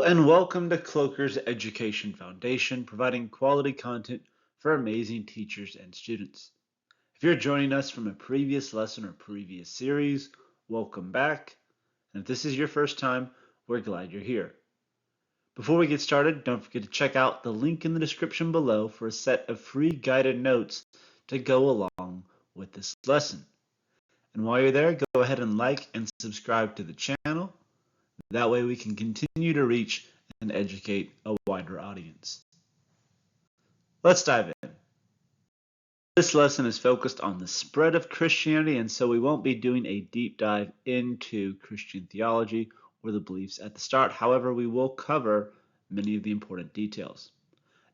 And welcome to Kloeker's Education Foundation, providing quality content for amazing teachers and students. If you're joining us from a previous lesson or previous series, welcome back. And if this is your first time, we're glad you're here. Before we get started, don't forget to check out the link in the description below for a set of free guided notes to go along with this lesson. And while you're there, go ahead and like and subscribe to the channel. That way we can continue to reach and educate a wider audience. Let's dive in. This lesson is focused on the spread of Christianity, and so we won't be doing a deep dive into Christian theology or the beliefs at the start. However, we will cover many of the important details.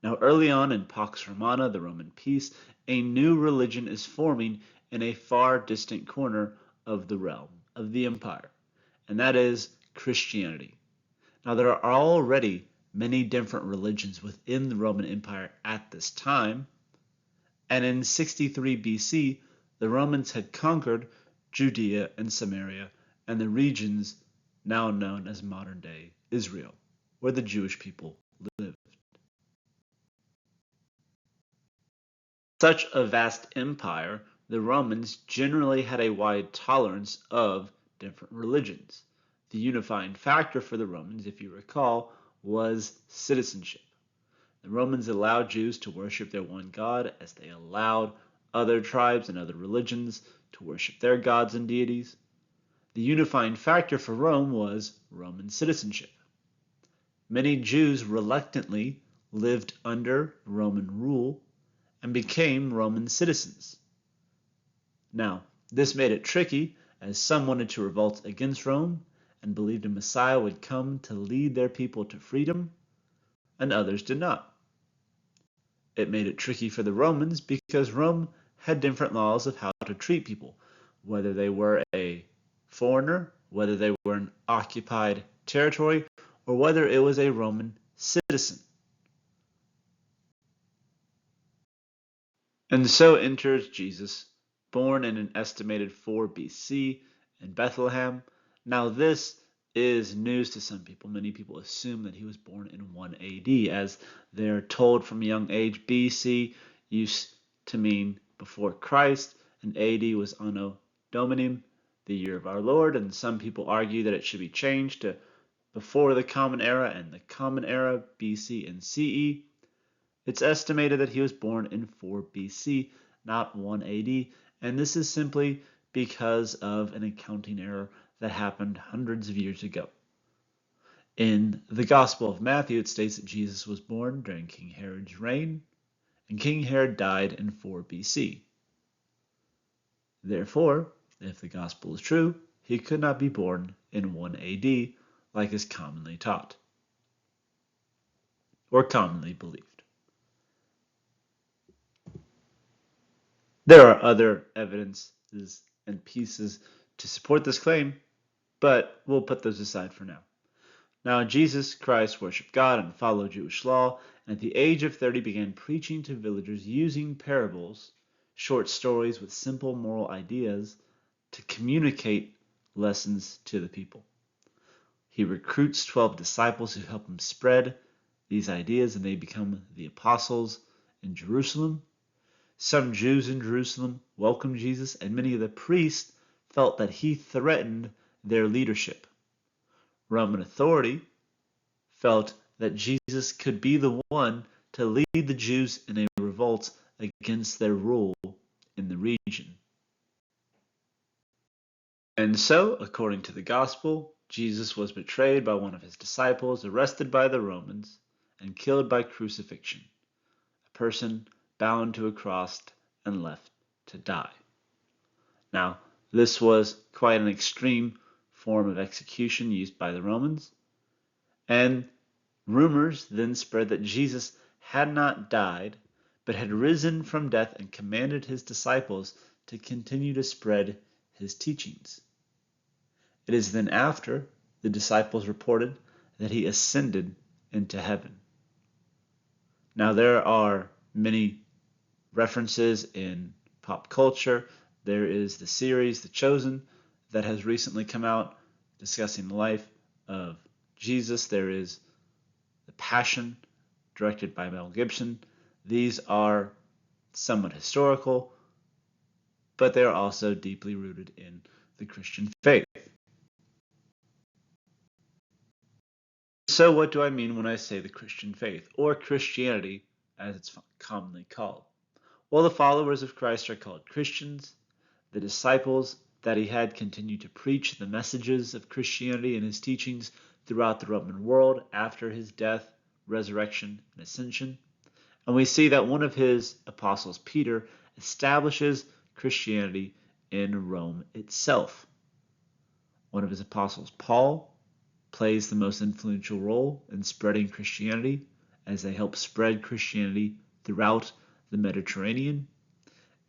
Now, early on in Pax Romana, the Roman peace, a new religion is forming in a far distant corner of the realm, of the empire, and that is Christianity. Now, there are already many different religions within the Roman Empire at this time, and in 63 BC, the Romans had conquered Judea and Samaria and the regions now known as modern-day Israel, where the Jewish people lived. Such a vast empire, the Romans generally had a wide tolerance of different religions. The unifying factor for the Romans, if you recall, was citizenship. The Romans allowed Jews to worship their one God as they allowed other tribes and other religions to worship their gods and deities. The unifying factor for Rome was Roman citizenship. Many Jews reluctantly lived under Roman rule and became Roman citizens. Now, this made it tricky, as some wanted to revolt against Rome and believed a Messiah would come to lead their people to freedom, and others did not. It made it tricky for the Romans because Rome had different laws of how to treat people, whether they were a foreigner, whether they were an occupied territory, or whether it was a Roman citizen. And so enters Jesus, born in an estimated 4 BC in Bethlehem. Now this is news to some people. Many people assume that he was born in 1 AD, as they're told from a young age. BC used to mean before Christ, and AD was Anno Domini, the year of our Lord, and some people argue that it should be changed to before the Common Era and the Common Era, BC and CE. It's estimated that he was born in 4 BC, not 1 AD, and this is simply because of an accounting error that happened hundreds of years ago. In the Gospel of Matthew, it states that Jesus was born during King Herod's reign, and King Herod died in 4 BC. Therefore, if the Gospel is true, he could not be born in 1 AD, like is commonly taught, or commonly believed. There are other evidences and pieces to support this claim, but we'll put those aside for now. Now, Jesus Christ worshiped God and followed Jewish law, and at the age of 30 began preaching to villagers using parables, short stories with simple moral ideas, to communicate lessons to the people. He recruits 12 disciples who help him spread these ideas, and they become the apostles in Jerusalem. Some Jews in Jerusalem welcomed Jesus, and many of the priests felt that he threatened their leadership. Roman authority felt that Jesus could be the one to lead the Jews in a revolt against their rule in the region. And so, according to the Gospel, Jesus was betrayed by one of his disciples, arrested by the Romans, and killed by crucifixion, a person bound to a cross and left to die. Now, this was quite an extreme form of execution used by the Romans, and rumors then spread that Jesus had not died, but had risen from death and commanded his disciples to continue to spread his teachings. It is then after the disciples reported that he ascended into heaven. Now, there are many references in pop culture. There is the series The Chosen that has recently come out discussing the life of Jesus. There is Passion, directed by Mel Gibson. These are somewhat historical, but they are also deeply rooted in the Christian faith. So what do I mean when I say the Christian faith, or Christianity as it's commonly called? Well, the followers of Christ are called Christians. The disciples that he had continued to preach the messages of Christianity and his teachings throughout the Roman world after his death, resurrection, and ascension. And we see that one of his apostles, Peter, establishes Christianity in Rome itself. One of his apostles, Paul, plays the most influential role in spreading Christianity as they help spread Christianity throughout the Mediterranean,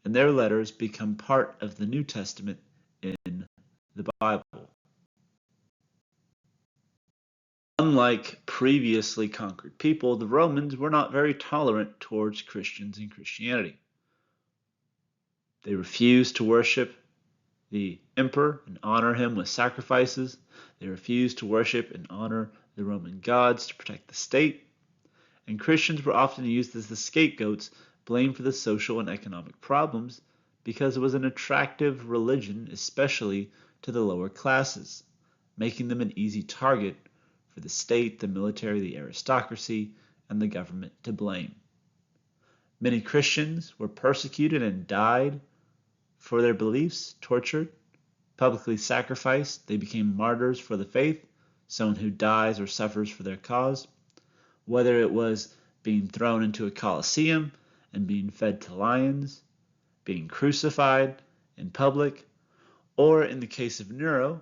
and their letters become part of the New Testament in the Bible. Unlike previously conquered people, the Romans were not very tolerant towards Christians and Christianity. They refused to worship the emperor and honor him with sacrifices. They refused to worship and honor the Roman gods to protect the state. And Christians were often used as the scapegoats, blamed for the social and economic problems, because it was an attractive religion, especially to the lower classes, making them an easy target for the state, the military, the aristocracy, and the government to blame. Many Christians were persecuted and died for their beliefs, tortured, publicly sacrificed. They became martyrs for the faith, someone who dies or suffers for their cause. Whether it was being thrown into a coliseum and being fed to lions, being crucified in public, or in the case of Nero,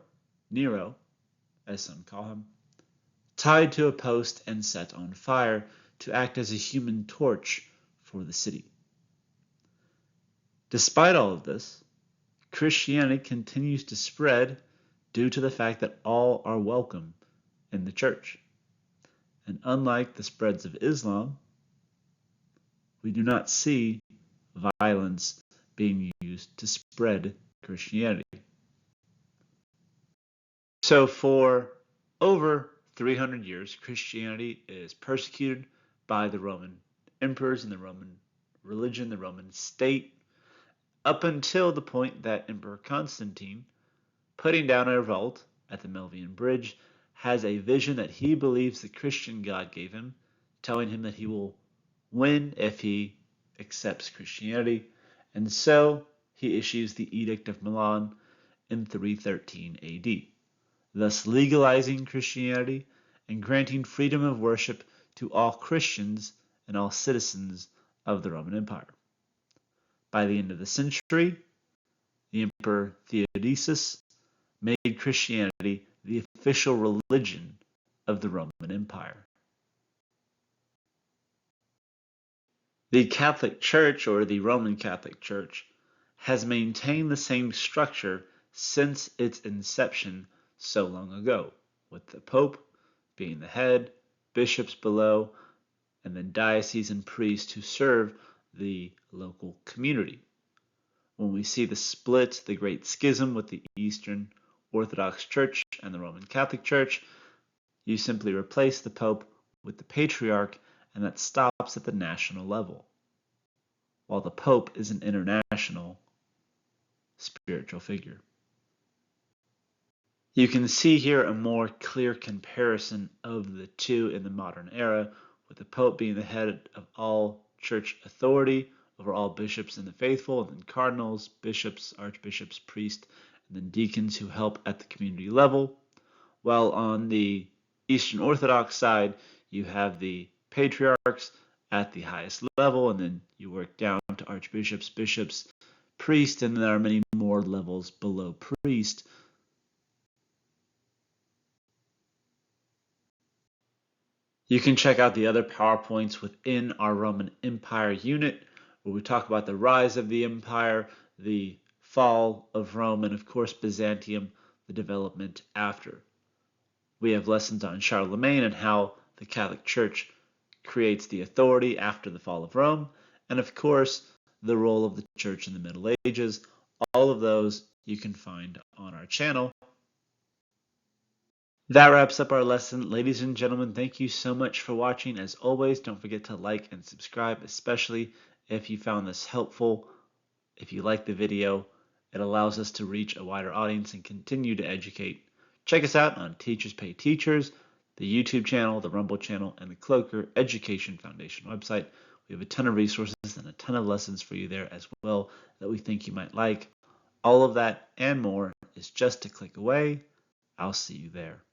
as some call him, tied to a post and set on fire to act as a human torch for the city. Despite all of this, Christianity continues to spread due to the fact that all are welcome in the church. And unlike the spreads of Islam, we do not see violence being used to spread Christianity. So for over 300 years, Christianity is persecuted by the Roman emperors and the Roman religion, the Roman state, up until the point that Emperor Constantine, putting down a revolt at the Milvian Bridge, has a vision that he believes the Christian God gave him, telling him that he will win if he accepts Christianity, and so he issues the Edict of Milan in 313 AD, thus legalizing Christianity and granting freedom of worship to all Christians and all citizens of the Roman Empire. By the end of the century, the Emperor Theodosius made Christianity the official religion of the Roman Empire. The Catholic Church, or the Roman Catholic Church, has maintained the same structure since its inception so long ago, with the Pope being the head, bishops below, and then diocesan priests who serve the local community. When we see the split, the Great Schism with the Eastern Orthodox Church and the Roman Catholic Church, you simply replace the Pope with the Patriarch, and that stops at the national level, while the Pope is an international spiritual figure. You can see here a more clear comparison of the two in the modern era, with the Pope being the head of all church authority over all bishops and the faithful, and then cardinals, bishops, archbishops, priests, and then deacons who help at the community level. While on the Eastern Orthodox side, you have the patriarchs at the highest level, and then you work down to archbishops, bishops, priests, and there are many more levels below priest. You can check out the other PowerPoints within our Roman Empire unit, where we talk about the rise of the empire, the fall of Rome, and of course Byzantium, the development after. We have lessons on Charlemagne and how the Catholic Church creates the authority after the fall of Rome, and of course the role of the Church in the Middle Ages. All of those you can find on our channel. That wraps up our lesson. Ladies and gentlemen, thank you so much for watching. As always, don't forget to like and subscribe, especially if you found this helpful. If you like the video, it allows us to reach a wider audience and continue to educate. Check us out on Teachers Pay Teachers, the YouTube channel, the Rumble channel, and the Kloeker Education Foundation website. We have a ton of resources and a ton of lessons for you there as well that we think you might like. All of that and more is just a click away. I'll see you there.